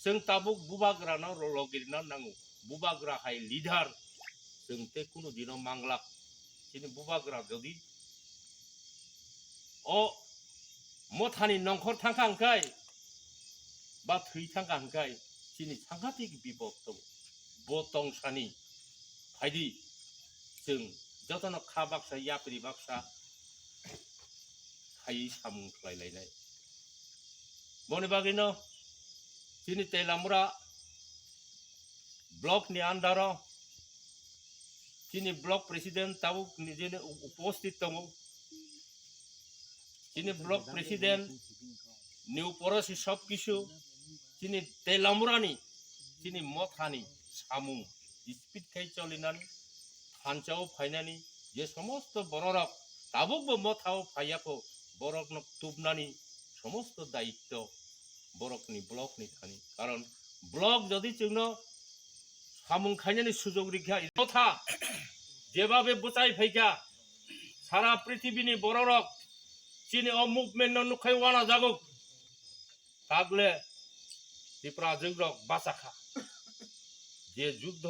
जों tabuk bubagra no logi no nangu bubagra hai leader जों te kuno dino manglak sini bubagra jodi o mothani nongkhor thangka hangkai ba thui thangka hangkai sini sanghatik bipod dong bo tongsani phaidi जों jotono kha baksa yapri baksa khai samung khlailai boni bagino sini telamura block ni andaro sini block president tabuk nijene উপস্থিত tongo sini block president new porosi sob kisu sini telamurani sini mothani samung speed khai cholinani thansao phainani je somosto bororok tabukbo mothao phaiako borokno tubnani somosto daitto borokni blockni thani karon block jodi chungno samung khainani sujog rikha motha যেভাবে বোচাই ফাইকা সারা পৃথিবীনি বড়রক চিনি ও movement নুখাই ওয়ানা জাগুক তাগলে Tipra জগরক বাসাখা যে যুদ্ধ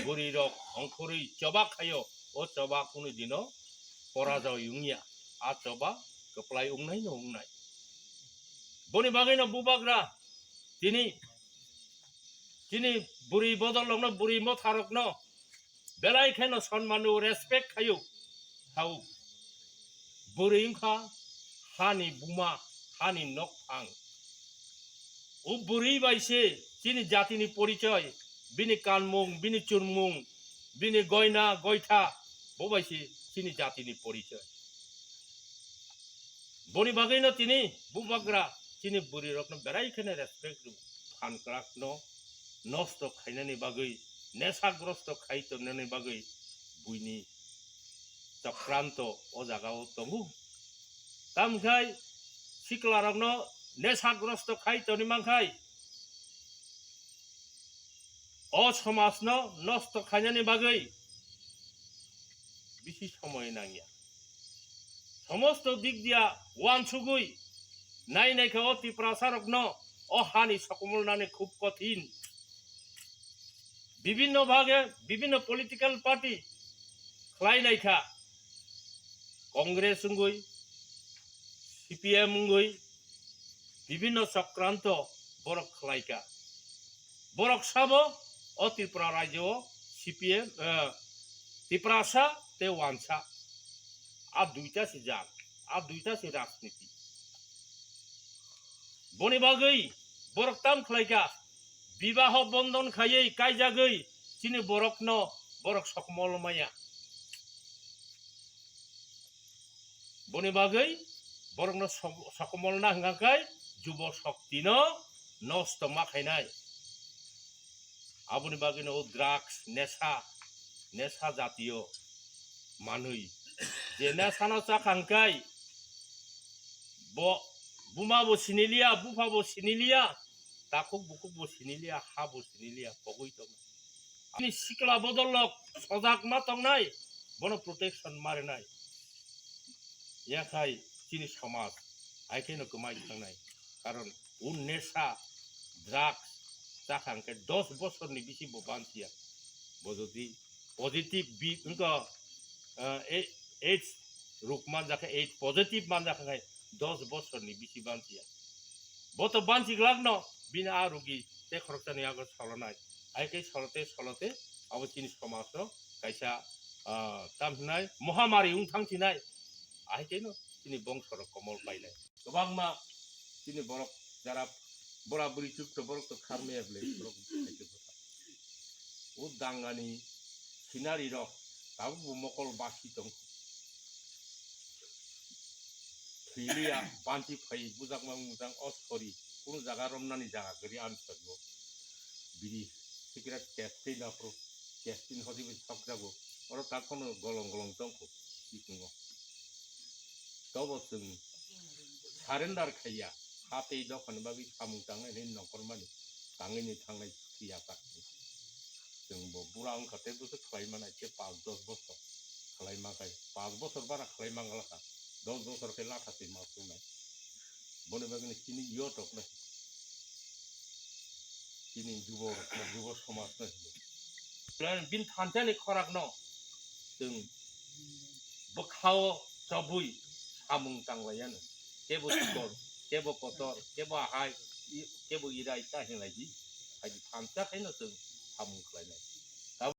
গরি rock অঙ্করি চবা খায়ো ও চবা কোনো দিন পরাজয় ইউনিয়া আ চবা কপ্লাই উংনাই ন উংনাই বনি বাগাইনো বুবাগ্রা তিনি তিনি বুড়ি বদল ন বুড়ি মথারক ন belai khaino sonmanu respect khayo hau buringkha hani buma hani nokphang o buri baise chini jatini porichoy bini kanmung bini churmung bini goina goitha bo baise chini jatini porichoy boni bagaino tini bubagra chini buri rokno belai khaino respect phan krakno nosto khainani bagai নেশাগ্রস্ত খাইতো নেনে বাগৈ বুইনি চক্রান্ত ও জাগাও তঙ্গু তামখাই সিকলারগ্ন নেশাগ্রস্ত খাইতো নিমাংখাই অ সমাজন নষ্ট খাইনানি বাগৈ বেশি সময় নাঙিয়া সমস্ত দিক দিয়া ওয়ান সুগুই নাই নাইখা অ তিপ্রাসারগ্ন অ হানি সকমলনানে খুব কঠিন বিভিন্ন ভাগে বিভিন্ন পলিটিক্যাল পার্টি খাই নাইখা কংগ্রেস উঙ্গই সিপিএম উঙ্গই বিভিন্ন চক্রান্ত বরক খাইকা বরক সাব ও ত্রিপুরা রাজ্য সিপিএম ত্রিপুরাসা তে ওয়ানসা আর দুইটা সে জাগ আর দুইটা সে রাজনীতি বনি বাগৈ বরক তাম খাইকা বিবাহ বন্ধন খাইयै কাইজাগৈ চিনি বরকনো বরক সকমল মায়া বনি বাগৈ বরকনো সকমল না হঙ্গাকাই যুব শক্তি ন নষ্ট মাখাইনাই আবনি বাগৈনো ড্রাগস নেশা নেশা জাতীয় মানুই যে নেশানো চাখাংকাই বুমাবো সিনিলিয়া বুফাবো সিনিলিয়া takuk bukuk bo sinilia ha bo sinilia pogoi tong ani sikla bodolok sojak ma tong nai bono protection mare nai ya khai chini samaj aikeno kumai tong nai karon un nesha drugs চাখাংকে 10 বছরনি বেশি bo bansia bo jodi positive bi unko AIDS রোগ মান যাকে AIDS positive মান যাকে 10 বছরনি বেশি bansia bo to bansi glagno bina arugi te khorokchani agor solonai aike solote abo chini samajno kaisa tamhnai mohamari ungthangchinai aike no chini bongshor komol pailai gobangma chini borok jara bora buri chukto borok to kharme able borok kaise bota o dangani sinari rok tabu mokol basi tong Filia banti phai bujak mangudang osori কোন জায়গা রমনানি জায়গা করি আনসব বিড়ি cigarette ক্যাস্টিন আপরো ক্যাস্টিন হদিবে সব যাবো ওরা তখন গলং গলং দংকো ইকুঙ্গ তব जों সারেন্ডার খাইয়া হাতেই দখান বাবি সামুং তাंनायनि नखरमानि तांनायनि थांनाय फैया बाखि जों बुरा ओंखारते दसे खालायमानाय के 5-10 বছর खालायमाखाय 5 বছর बारा खालायमांगालाखा 10 বছরকে লাঠাতে মাসুনাय বনে বাগনে চিনি ইয়টক না दिनै जुब समाजनो बिन थानसानि खरागनो जों बोखाव जबुय सामुं तांलायानो केबो सिकर केबो कतर केबो हाय केबो इराय ताहिंलायदि हाय थानसा खायनो जों सामुं खालायनाय